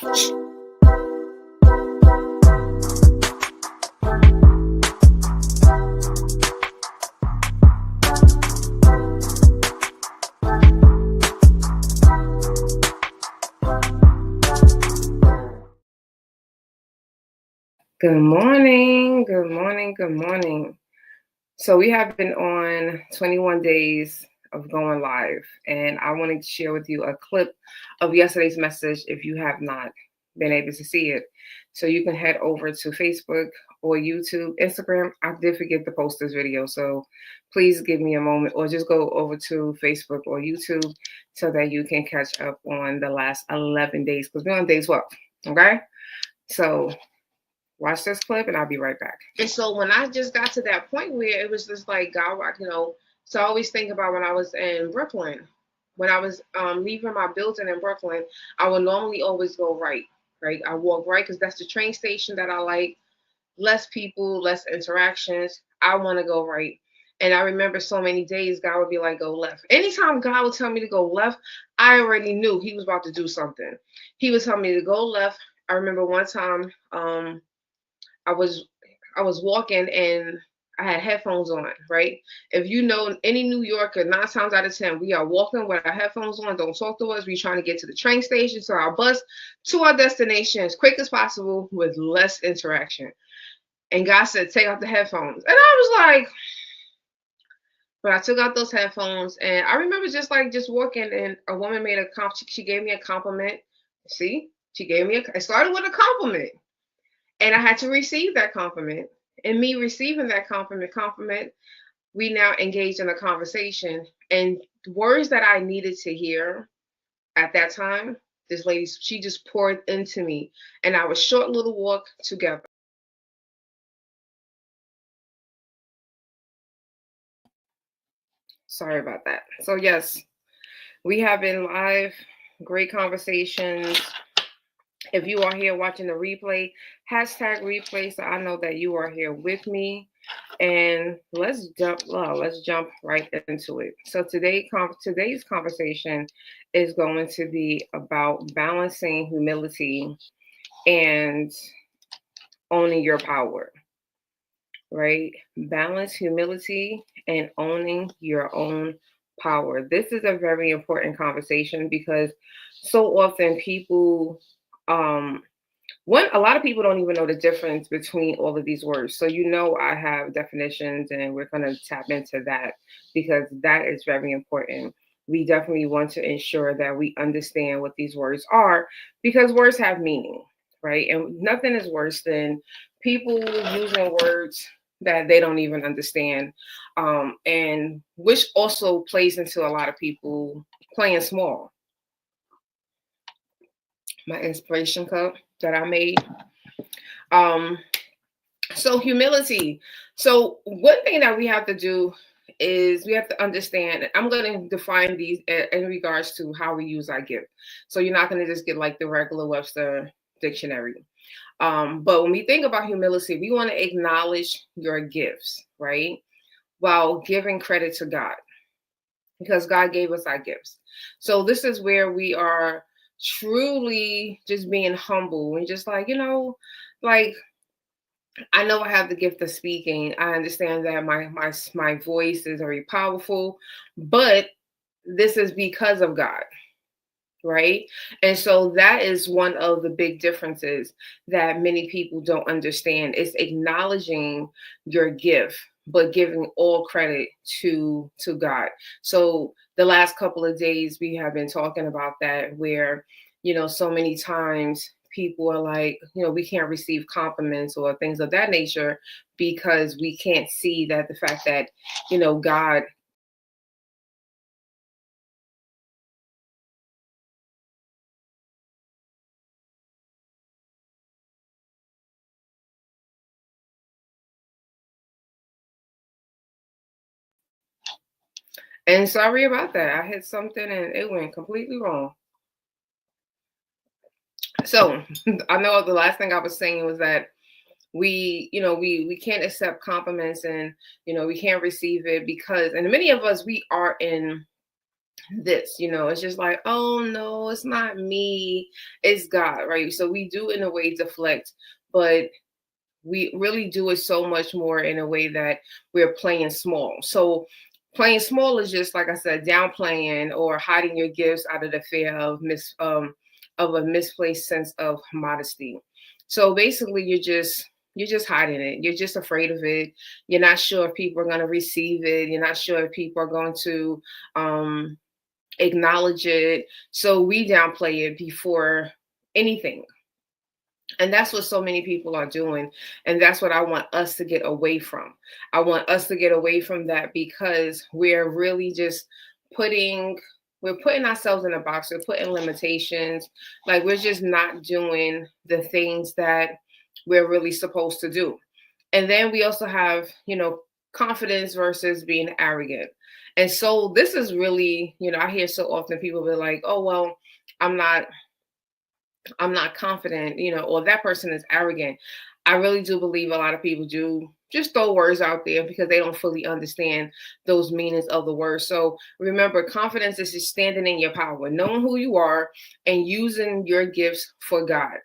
Good morning, good morning, good morning. So we have been on 21 days of going live, and I wanted to share with you a clip of yesterday's message if you have not been able to see it. So you can head over to Facebook or YouTube, Instagram. I did forget to post this video, so please give me a moment, or just go over to Facebook or YouTube so that you can catch up on the last 11 days, because we're on day 12, okay? So watch this clip and I'll be right back. And so when I just got to that point where it was just like, God, so I always think about when I was in Brooklyn, when I was leaving my building in Brooklyn, I would normally always go right? I walk right because that's the train station that I like. Less people, less interactions. I want to go right. And I remember so many days God would be like, go left. Anytime God would tell me to go left, I already knew he was about to do something. He would tell me to go left. I remember one time, I was walking and I had headphones on, right? If you know any New Yorker, 9 times out of 10, we are walking with our headphones on. Don't talk to us. We're trying to get to the train station, to our bus, to our destination as quick as possible with less interaction. And God said, take out the headphones. And I was like, but I took out those headphones, and I remember just walking, and a woman made she gave me a compliment. See, it started with a compliment. And I had to receive that compliment. And me receiving that compliment, we now engaged in a conversation. And words that I needed to hear at that time, this lady, she just poured into me. And our short little walk together. Sorry about that. So yes, we have been live, great conversations. If you are here watching the replay, #replay, so I know that you are here with me. And let's jump right into it. So today's conversation is going to be about balancing humility and owning your power, right? Balance humility and owning your own power. This is a very important conversation because so often people a lot of people don't even know the difference between all of these words. So I have definitions, and we're going to tap into that because that is very important. We definitely want to ensure that we understand what these words are, because words have meaning, right? And nothing is worse than people using words that they don't even understand, and which also plays into a lot of people playing small. My inspiration cup that I made. So humility. So one thing that we have to do is we have to understand. I'm going to define these in regards to how we use our gift. So you're not going to just get like the regular Webster dictionary. But when we think about humility, we want to acknowledge your gifts, right? While giving credit to God, because God gave us our gifts. So this is where we are truly just being humble and just like, I know I have the gift of speaking. I understand that my voice is very powerful, but this is because of God, right? And so that is one of the big differences that many people don't understand, is acknowledging your gift, but giving all credit to God. So the last couple of days we have been talking about that, where so many times people are like, we can't receive compliments or things of that nature because we can't see that the fact that, God. And sorry about that. I hit something and it went completely wrong. So I know the last thing I was saying was that we can't accept compliments, and we can't receive it because, and many of us, we are in this, it's just like, oh no, it's not me, it's God, right? So we do in a way deflect, but we really do it so much more in a way that we're playing small. So playing small is just, like I said, downplaying or hiding your gifts out of the fear of a misplaced sense of modesty. So basically you're just hiding it. You're just afraid of it. You're not sure if people are going to receive it. You're not sure if people are going to um acknowledge it. So we downplay it before anything. And that's what so many people are doing. And that's what I want us to get away from. I want us to get away from that because we're really just putting we're putting ourselves in a box. We're putting limitations. Like we're just not doing the things that we're really supposed to do. And then we also have, confidence versus being arrogant. And so this is really, I hear so often people be like, oh, well, I'm not I'm not confident, or that person is arrogant. I really do believe a lot of people do just throw words out there because they don't fully understand those meanings of the word. So remember, confidence is just standing in your power, knowing who you are and using your gifts for God.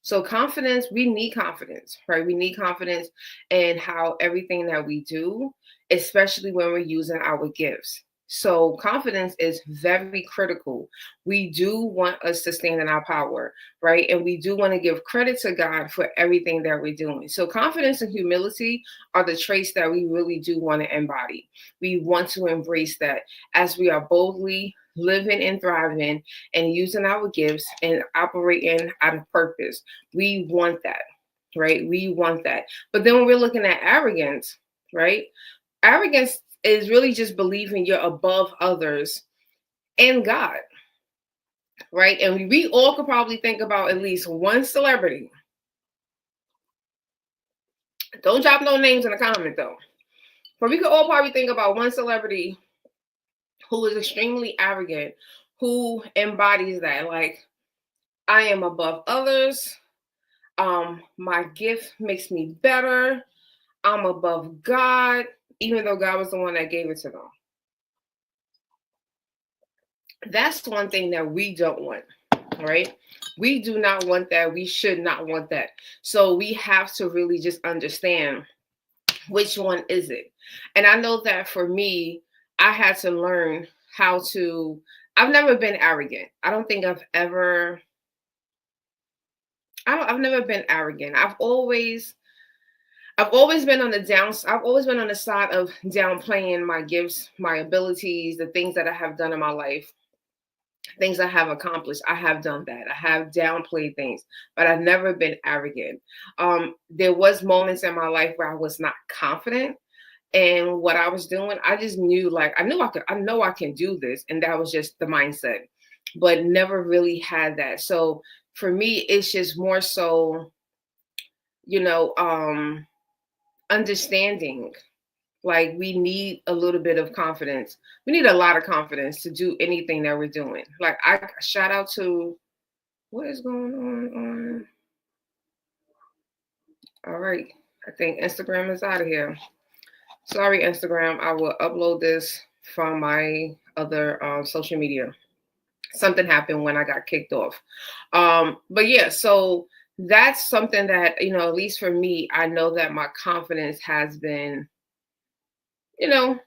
So confidence, we need confidence, right? We need confidence in how everything that we do, especially when we're using our gifts. So confidence is very critical. We do want us to stand in our power, right? And we do want to give credit to God for everything that we're doing. So confidence and humility are the traits that we really do want to embody. We want to embrace that as we are boldly living and thriving and using our gifts and operating out of purpose. We want that, right? We want that. But then when we're looking at arrogance, right? Arrogance is really just believing you're above others and God, right? And we all could probably think about at least one celebrity. Don't drop no names in the comment though. But we could all probably think about one celebrity who is extremely arrogant, who embodies that. Like, I am above others. My gift makes me better. I'm above God, even though God was the one that gave it to them. That's one thing that we don't want, right? We do not want that. We should not want that. So we have to really just understand which one is it. And I know that for me, I had to learn how to. I've never been arrogant. I don't think I've ever. I've never been arrogant. I've always been on the down. I've always been on the side of downplaying my gifts, my abilities, the things that I have done in my life, things I have accomplished. I have done that. I have downplayed things, but I've never been arrogant. There was moments in my life where I was not confident in what I was doing. I just knew, like, I knew I could. I know I can do this, and that was just the mindset. But never really had that. So for me, it's just more so, you know, understanding. Like, we need a little bit of confidence. We need a lot of confidence to do anything that we're doing. Like, I shout out to what is going on. All right, I think Instagram is out of here. Sorry, Instagram. I will upload this from my other social media. Something happened when I got kicked off. But yeah, so that's something that, at least for me, I know that my confidence has been, you know,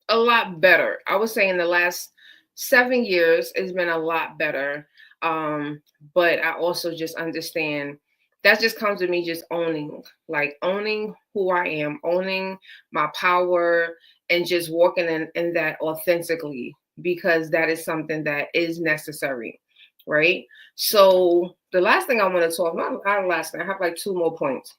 a lot better. I would say in the last 7 years, it's been a lot better. But I also just understand that just comes to me just owning who I am, owning my power, and just walking in that authentically, because that is something that is necessary, right? So the last thing I want to talk about, not the last thing, I have like two more points.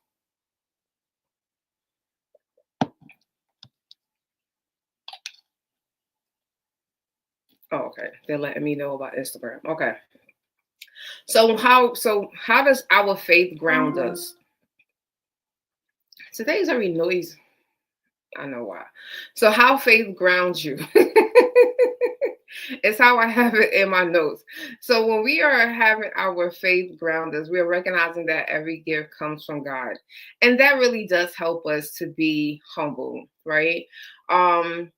Oh, okay. They're letting me know about Instagram. Okay. So how does our faith ground us? Today's every noise. I know why. So how faith grounds you. It's how I have it in my notes. So when we are having our faith ground us, we are recognizing that every gift comes from God. And that really does help us to be humble, right? Um,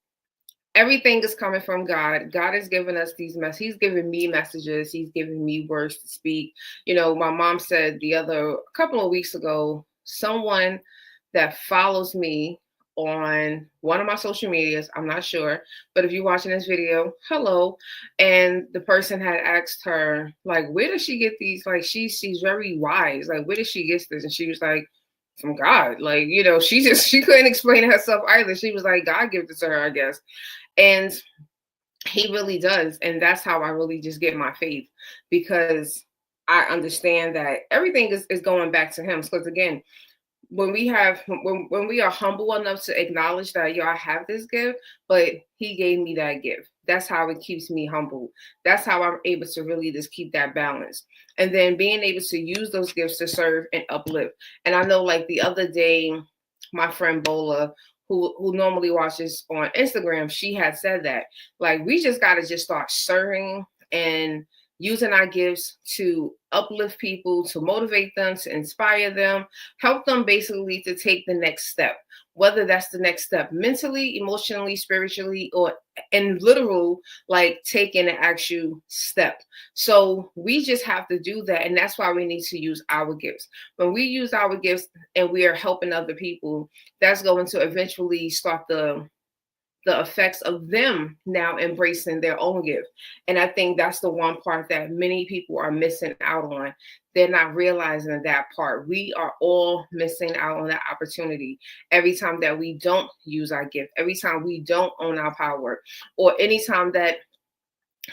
everything is coming from God. God is giving us these messages. He's giving me messages. He's giving me words to speak. My mom said a couple of weeks ago, someone that follows me on one of my social medias, I'm not sure, but if you're watching this video, hello. And the person had asked her, like, where does she get these? Like, she's very wise. Like, where does she get this? And she was like, from God. Like, she couldn't explain it herself either. She was like, God gave this to her, I guess. And he really does. And that's how I really just get my faith, because I understand that everything is going back to him. Because again, when we are humble enough to acknowledge that, I have this gift, but he gave me that gift. That's how it keeps me humble. That's how I'm able to really just keep that balance. And then being able to use those gifts to serve and uplift. And I know, like, the other day, my friend Bola, who normally watches on Instagram, she had said that, like, we just got to just start serving and using our gifts to uplift people, to motivate them, to inspire them, help them basically to take the next step, whether that's the next step mentally, emotionally, spiritually, or in literal, like taking an actual step. So we just have to do that. And that's why we need to use our gifts. When we use our gifts and we are helping other people, that's going to eventually start the effects of them now embracing their own gift. And I think that's the one part that many people are missing out on. They're not realizing that part. We are all missing out on that opportunity every time that we don't use our gift, every time we don't own our power, or anytime that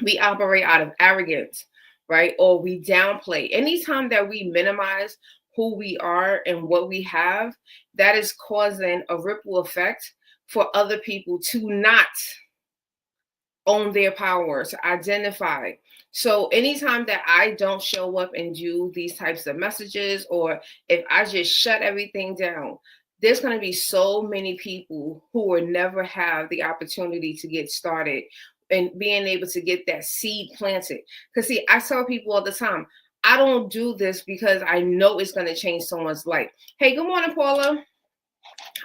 we operate out of arrogance, right? Or we downplay. Anytime that we minimize who we are and what we have, that is causing a ripple effect for other people to not own their power, to identify. So anytime that I don't show up and do these types of messages, or if I just shut everything down, there's going to be so many people who will never have the opportunity to get started and being able to get that seed planted. Because see, I tell people all the time, I don't do this because I know it's going to change someone's life. Hey, good morning, Paula.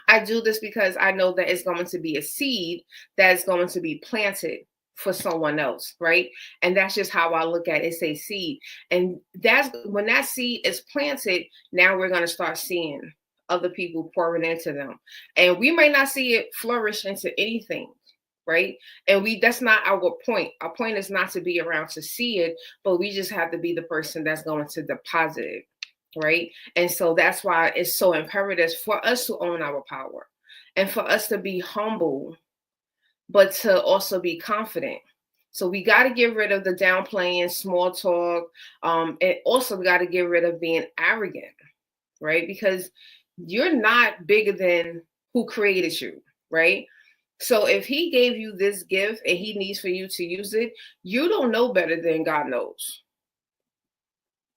I do this because I know that it's going to be a seed that's going to be planted for someone else, right? And that's just how I look at it. It's a seed. And that's when that seed is planted, now we're going to start seeing other people pouring into them. And we may not see it flourish into anything, right? And that's not our point. Our point is not to be around to see it, but we just have to be the person that's going to deposit it, right? And so that's why it's so imperative for us to own our power and for us to be humble, but to also be confident. So we got to get rid of the downplaying, small talk, and also we got to get rid of being arrogant, right? Because you're not bigger than who created you, right? So if he gave you this gift and he needs for you to use it, you don't know better than God knows.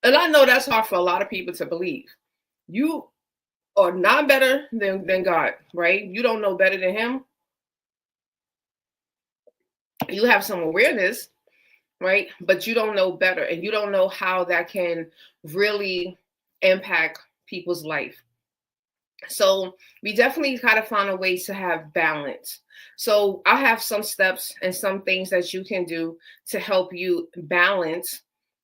And I know that's hard for a lot of people to believe. You are not better than God, right? You don't know better than him. You have some awareness, right? But you don't know better, and you don't know how that can really impact people's life. So we definitely got to find a way to have balance. So I have some steps and some things that you can do to help you balance,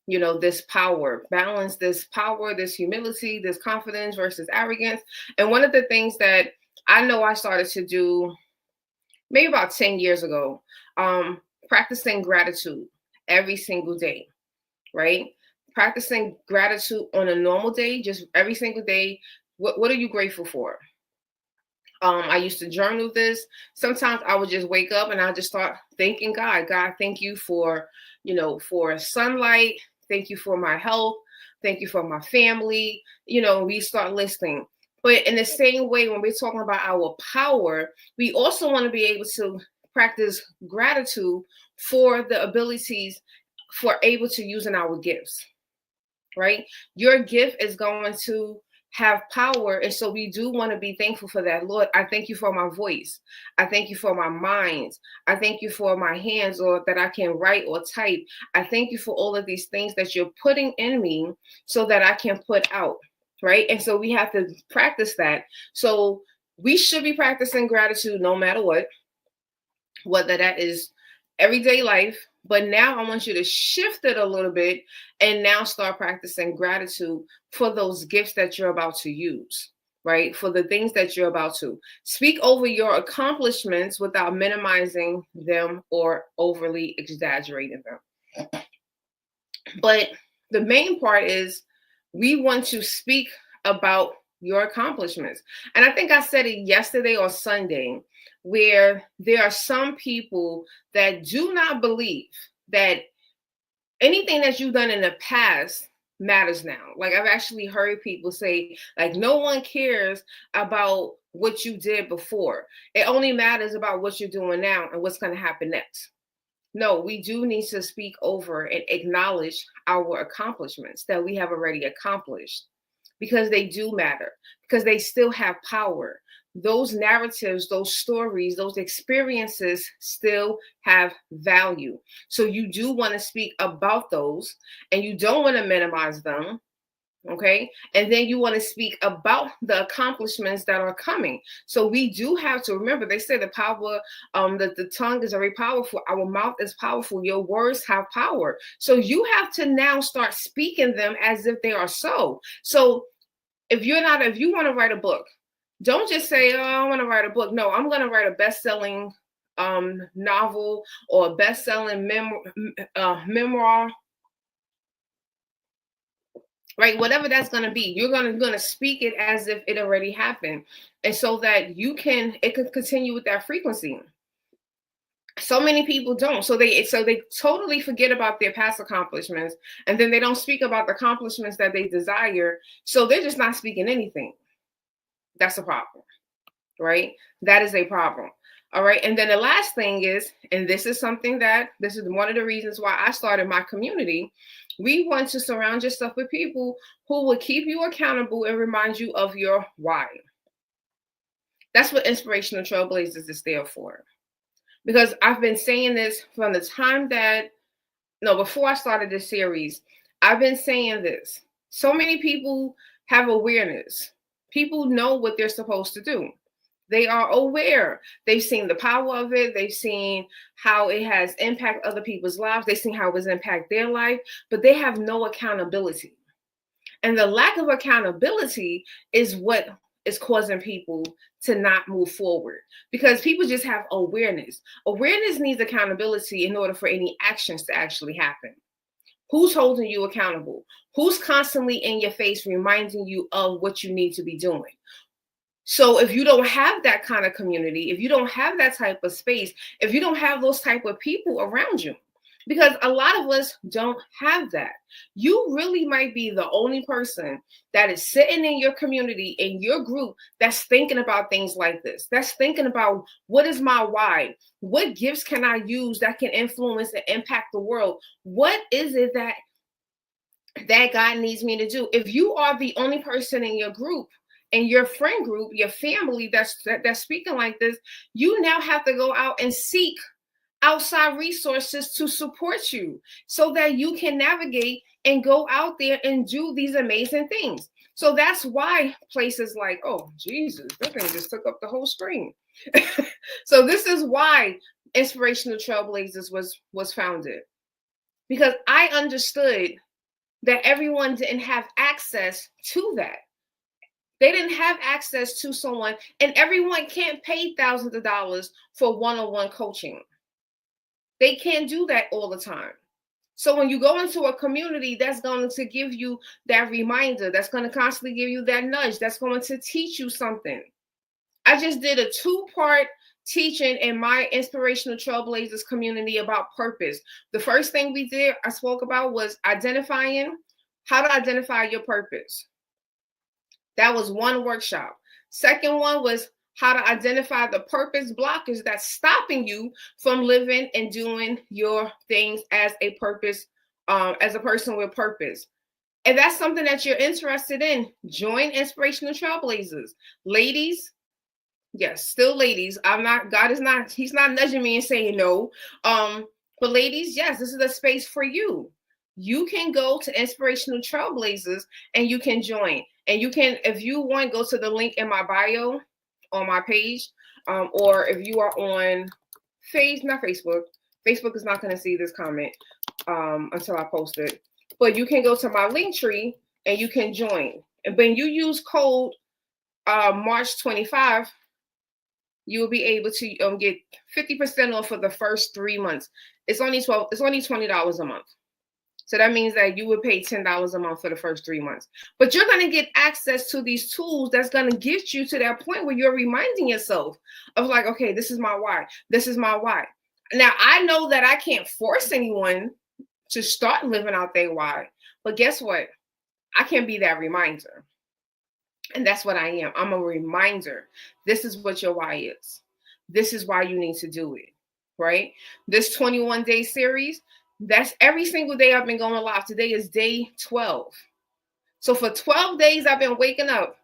this power, this humility, this confidence versus arrogance. And one of the things that I know I started to do maybe about 10 years ago, practicing gratitude every single day, right? Practicing gratitude on a normal day, just every single day. What are you grateful for? I used to journal this. Sometimes I would just wake up and I just start thanking God. God, thank you for, for sunlight. Thank you for my health. Thank you for my family. We start listing. But in the same way, when we're talking about our power, we also want to be able to practice gratitude for the abilities for able to use in our gifts, right? Your gift is going to have power. And so we do want to be thankful for that. Lord, I thank you for my voice. I thank you for my mind. I thank you for my hands, or that I can write or type. I thank you for all of these things that you're putting in me so that I can put out, right? And so we have to practice that. So we should be practicing gratitude no matter what. whether that is everyday life. But now I want you to shift it a little bit and now start practicing gratitude for those gifts that you're about to use, right? For the things that you're about to speak over your accomplishments without minimizing them or overly exaggerating them. But the main part is we want to speak about your accomplishments. And I think I said it yesterday or Sunday, where there are some people that do not believe that anything that you've done in the past matters now. Like I've actually heard people say, like, no one cares about what you did before. It only matters about what you're doing now and what's going to happen next. No, we do need to speak over and acknowledge our accomplishments that we have already accomplished, because they do matter, because they still have power. Those narratives, those stories, those experiences still have value. So you do want to speak about those, and you don't want to minimize them. Okay. And then you want to speak about the accomplishments that are coming. So we do have to remember, they say the power, that the tongue is very powerful. Our mouth is powerful. Your words have power. So you have to now start speaking them as if they are so. So if you want to write a book, don't just say, oh, I want to write a book. No, I'm going to write a best-selling novel or a best-selling memoir, right? Whatever that's going to be, you're going to speak it as if it already happened. And so that it can continue with that frequency. So many people don't. So they totally forget about their past accomplishments, and then they don't speak about the accomplishments that they desire. So they're just not speaking anything. That's a problem, right? That is a problem. All right. And then the last thing is, and this is one of the reasons why I started my community. We want to surround yourself with people who will keep you accountable and remind you of your why. That's what Inspirational Trailblazers is there for. Because I've been saying this from the time before I started this series, I've been saying this. So many people have awareness. People know what they're supposed to do. They are aware. They've seen the power of it. They've seen how it has impacted other people's lives. They've seen how it has impacted their life, but they have no accountability. And the lack of accountability is what is causing people to not move forward, because people just have awareness. Awareness needs accountability in order for any actions to actually happen. Who's holding you accountable? Who's constantly in your face reminding you of what you need to be doing? So if you don't have that kind of community, if you don't have that type of space, if you don't have those type of people around you, because a lot of us don't have that. You really might be the only person that is sitting in your community, in your group, that's thinking about things like this. That's thinking about, what is my why? What gifts can I use that can influence and impact the world? What is it that God needs me to do? If you are the only person in your group, in your friend group, your family that's speaking like this, you now have to go out and seek outside resources to support you so that you can navigate and go out there and do these amazing things. So that's why places like, oh, Jesus, that thing just took up the whole screen. So this is why Inspirational Trailblazers was founded, because I understood that everyone didn't have access to that. They didn't have access to someone, and everyone can't pay thousands of dollars for one-on-one coaching. They can't do that all the time. So when you go into a community that's going to give you that reminder, that's going to constantly give you that nudge, that's going to teach you something. I just did a 2-part teaching in my Inspirational Trailblazers community about purpose. The first thing I spoke about was how to identify your purpose. That was one workshop. Second one was how to identify the purpose blockers that's stopping you from living and doing your things as a purpose, as a person with purpose. If that's something that you're interested in, join Inspirational Trailblazers. Ladies, yes, still ladies. He's not nudging me and saying no. But ladies, yes, this is a space for you. You can go to Inspirational Trailblazers and you can join. And you can, if you want, go to the link in my bio on my page. Or if you are on not Facebook. Facebook is not going to see this comment until I post it. But you can go to my link tree and you can join. And when you use code March 25, you will be able to get 50% off for the first 3 months. It's only $20 a month. So that means that you would pay $10 a month for the first 3 months. But you're going to get access to these tools that's going to get you to that point where you're reminding yourself of like, okay, this is my why. This is my why. Now, I know that I can't force anyone to start living out their why. But guess what? I can be that reminder. And that's what I am. I'm a reminder. This is what your why is. This is why you need to do it, right? This 21-day series, that's every single day I've been going live. Today is day 12. So for 12 days, I've been waking up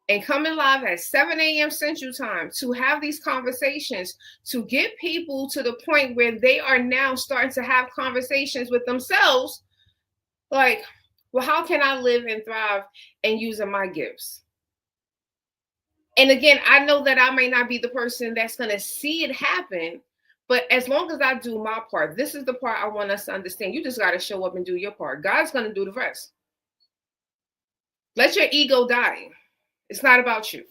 and coming live at 7 a.m. Central Time to have these conversations, to get people to the point where they are now starting to have conversations with themselves. Like, well, how can I live and thrive and using my gifts? And again, I know that I may not be the person that's going to see it happen, but as long as I do my part, this is the part I want us to understand. You just got to show up and do your part. God's going to do the rest. Let your ego die. It's not about you.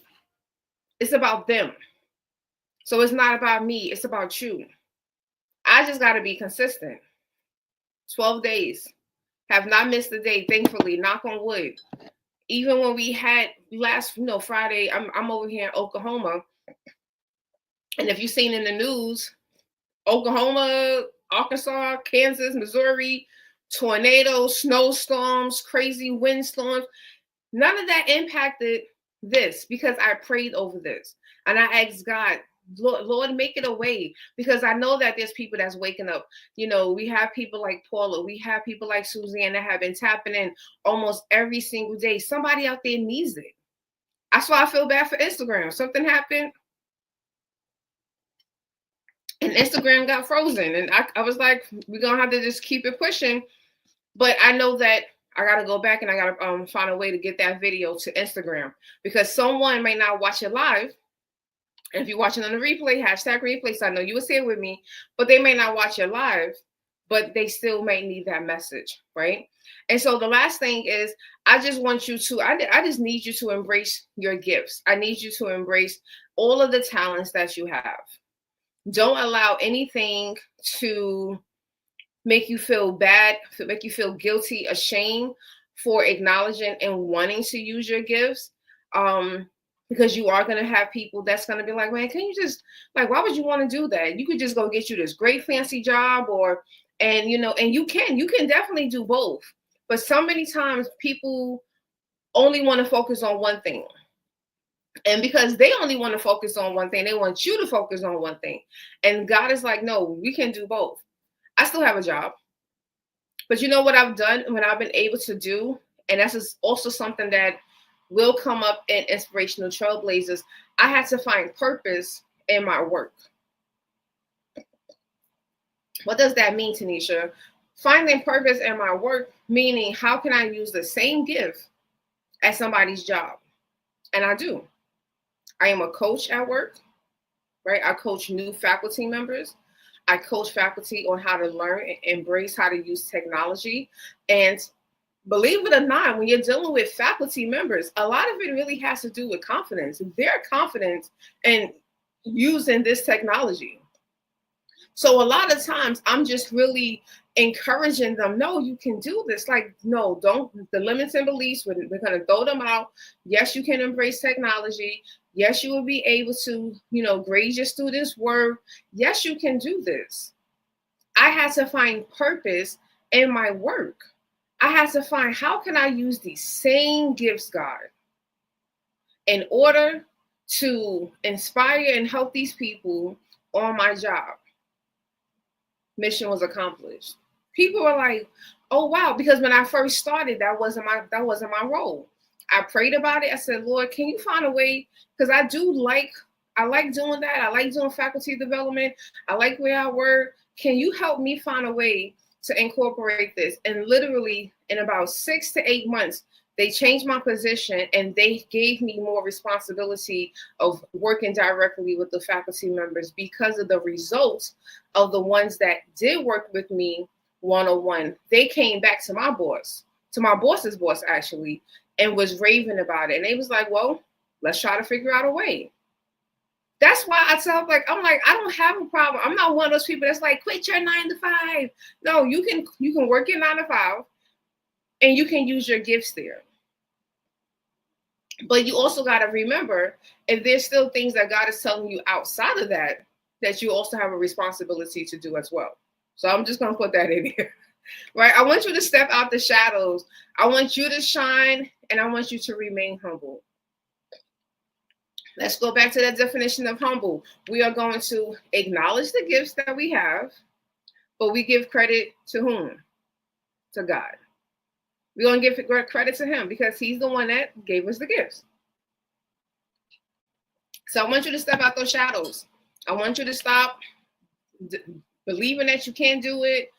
It's about them. So it's not about me. It's about you. I just got to be consistent. 12 days. Have not missed a day, thankfully. Knock on wood. Even when we had last, Friday, I'm over here in Oklahoma. And if you've seen in the news, Oklahoma, Arkansas, Kansas, Missouri, tornadoes, snowstorms, crazy windstorms, none of that impacted this because I prayed over this. And I asked God, Lord, make it a way, because I know that there's people that's waking up. We have people like Paula, we have people like Suzanne that have been tapping in almost every single day. Somebody out there needs it. That's why I feel bad for Instagram. Something happened and Instagram got frozen. And I was like, we're going to have to just keep it pushing. But I know that I got to go back and I got to find a way to get that video to Instagram, because someone may not watch it live. And if you're watching on the replay, #replay, so I know you will see it with me, but they may not watch it live, but they still may need that message, right? And so the last thing is, I just want you to, I just need you to embrace your gifts. I need you to embrace all of the talents that you have. Don't allow anything to make you feel bad, make you feel guilty, ashamed for acknowledging and wanting to use your gifts. Because you are going to have people that's going to be like, man, can you just, like, why would you want to do that? You could just go get you this great fancy job, and you can definitely do both. But so many times people only want to focus on one thing. And because they only want to focus on one thing, they want you to focus on one thing. And God is like, no, we can do both. I still have a job. But you know what I've done when I've been able to do, and that's also something that will come up in Inspirational Trailblazers, I had to find purpose in my work. What does that mean, Tanisha? Finding purpose in my work, meaning how can I use the same gift as somebody's job? And I do. I am a coach at work, right? I coach new faculty members. I coach faculty on how to learn and embrace how to use technology. And believe it or not, when you're dealing with faculty members, a lot of it really has to do with confidence. Their confidence in using this technology. So a lot of times I'm just really encouraging them, no, you can do this. Like, no, don't, the limits and beliefs, we're going to throw them out. Yes, you can embrace technology. Yes, you will be able to, grade your students' work. Yes, you can do this. I had to find purpose in my work. I had to find, how can I use these same gifts, God, in order to inspire and help these people on my job? Mission was accomplished. People were like, oh, wow. Because when I first started, that wasn't my role. I prayed about it. I said, Lord, can you find a way? Because I like doing that. I like doing faculty development. I like where I work. Can you help me find a way to incorporate this? And literally in about 6 to 8 months, They changed my position and they gave me more responsibility of working directly with the faculty members because of the results of the ones that did work with me one-on-one. They came back to my boss's boss actually, and was raving about it. And they was like, well, let's try to figure out a way. That's why I tell, like, I'm like, I don't have a problem. I'm not one of those people that's like, quit your 9 to 5. No, you can work your 9 to 5 and you can use your gifts there. But you also got to remember, if there's still things that God is telling you outside of that, that you also have a responsibility to do as well. So I'm just going to put that in here, right? I want you to step out the shadows. I want you to shine, and I want you to remain humble. Let's go back to that definition of humble. We are going to acknowledge the gifts that we have, but we give credit to whom? To God. We're going to give credit to him because he's the one that gave us the gifts. So I want you to step out those shadows. I want you to stop believing that you can't do it.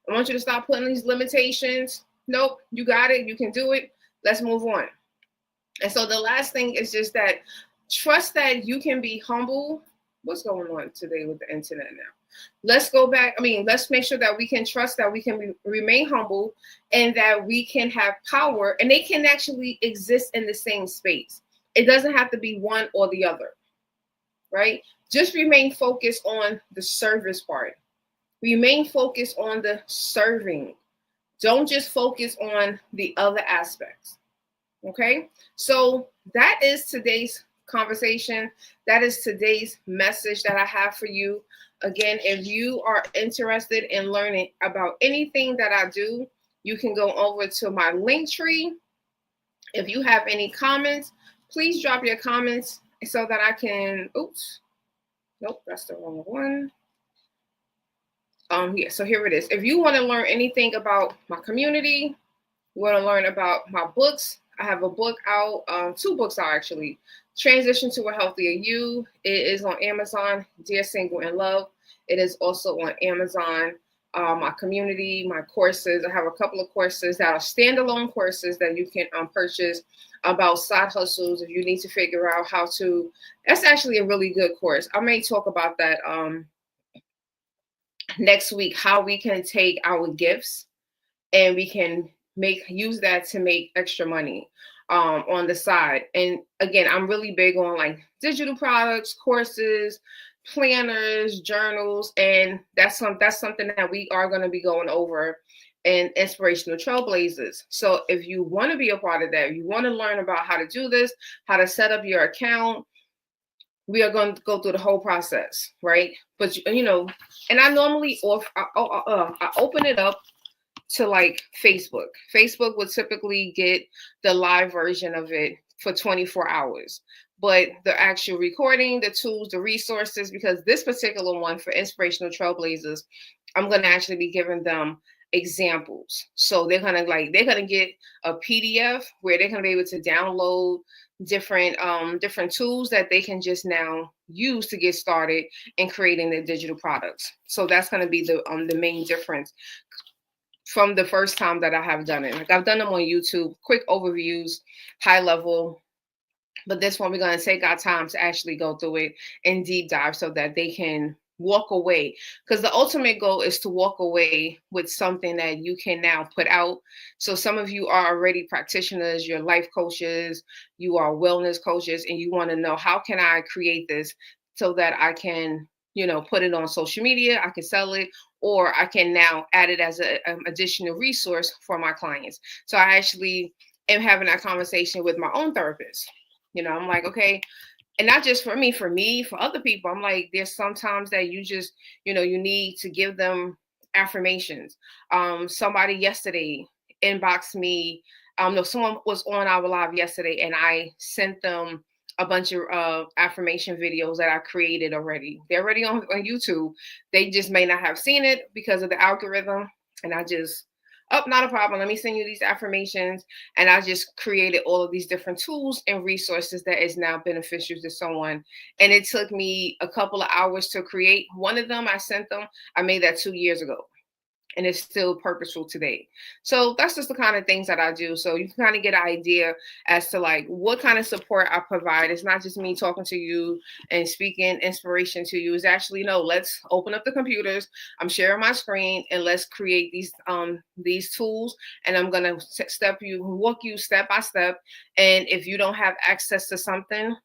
I want you to stop putting these limitations. Nope, you got it. You can do it. Let's move on. And so the last thing is just that trust that you can be humble. What's going on today with the internet now? Let's go back. Let's make sure that we can trust that we can remain humble and that we can have power and they can actually exist in the same space. It doesn't have to be one or the other, right? Just remain focused on the service part. Remain focused on the serving. Don't just focus on the other aspects. Okay? So that is today's conversation. That is today's message that I have for you. Again, if you are interested in learning about anything that I do, you can go over to my link tree. If you have any comments, please drop your comments so that I can, nope, that's the wrong one. So here it is. If you want to learn anything about my community, you want to learn about my books, I have a book out, 2 books out actually. Transition to a Healthier You. It is on Amazon, Dear Single in Love. It is also on Amazon. My community, my courses. I have a couple of courses that are standalone courses that you can purchase about side hustles if you need to figure out how to. That's actually a really good course. I may talk about that next week, how we can take our gifts and we can use that to make extra money on the side. And again, I'm really big on like digital products, courses, planners, journals, and that's something that we are going to be going over in Inspirational Trailblazers. So if you want to be a part of that, you want to learn about how to do this, how to set up your account, we are going to go through the whole process, right? But and I normally I open it up to like Facebook. Facebook would typically get the live version of it for 24 hours. But the actual recording, the tools, the resources, because this particular one for Inspirational Trailblazers, I'm going to actually be giving them examples. So they're going to get a PDF where they're going to be able to download different tools that they can just now use to get started in creating their digital products. So that's going to be the main difference from the first time that I have done it. Like I've done them on YouTube, quick overviews, high level. But this one, we're going to take our time to actually go through it and deep dive so that they can walk away. Because the ultimate goal is to walk away with something that you can now put out. So some of you are already practitioners, you're life coaches, you are wellness coaches, and you want to know, how can I create this so that I can, put it on social media, I can sell it, or I can now add it as an additional resource for my clients. So I actually am having that conversation with my own therapist. I'm like, okay, and not just for me, for other people, I'm like, there's sometimes that you just, you need to give them affirmations. Somebody yesterday inboxed me. No, someone was on our live yesterday and I sent them a bunch of affirmation videos that I created already. They're already on YouTube. They just may not have seen it because of the algorithm. And I just, not a problem. Let me send you these affirmations. And I just created all of these different tools and resources that is now beneficial to someone. And it took me a couple of hours to create. One of them, I sent them. I made that 2 years ago. and it's still purposeful today. So that's just the kind of things that I do. So you can kind of get an idea as to like what kind of support I provide. It's not just me talking to you and speaking inspiration to you. It's actually, no, let's open up the computers. I'm sharing my screen and let's create these tools. And I'm gonna walk you step by step. And if you don't have access to something,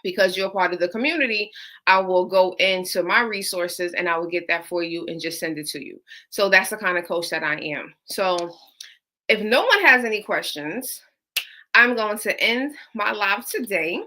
because you're part of the community, I will go into my resources and I will get that for you and just send it to you. So that's the kind of coach that I am. So if no one has any questions, I'm going to end my live today.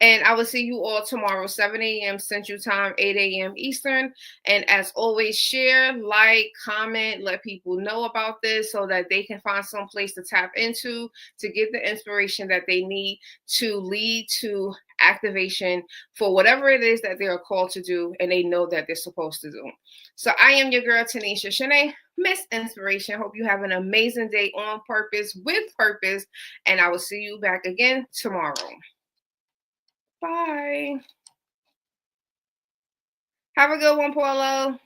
And I will see you all tomorrow, 7 a.m. Central Time, 8 a.m. Eastern. And as always, share, like, comment, let people know about this so that they can find some place to tap into to get the inspiration that they need to lead to activation for whatever it is that they are called to do and they know that they're supposed to do. So I am your girl, Tanisha Shanae, Miss Inspiration. Hope you have an amazing day on purpose, with purpose, and I will see you back again tomorrow. Bye. Have a good one, Paulo.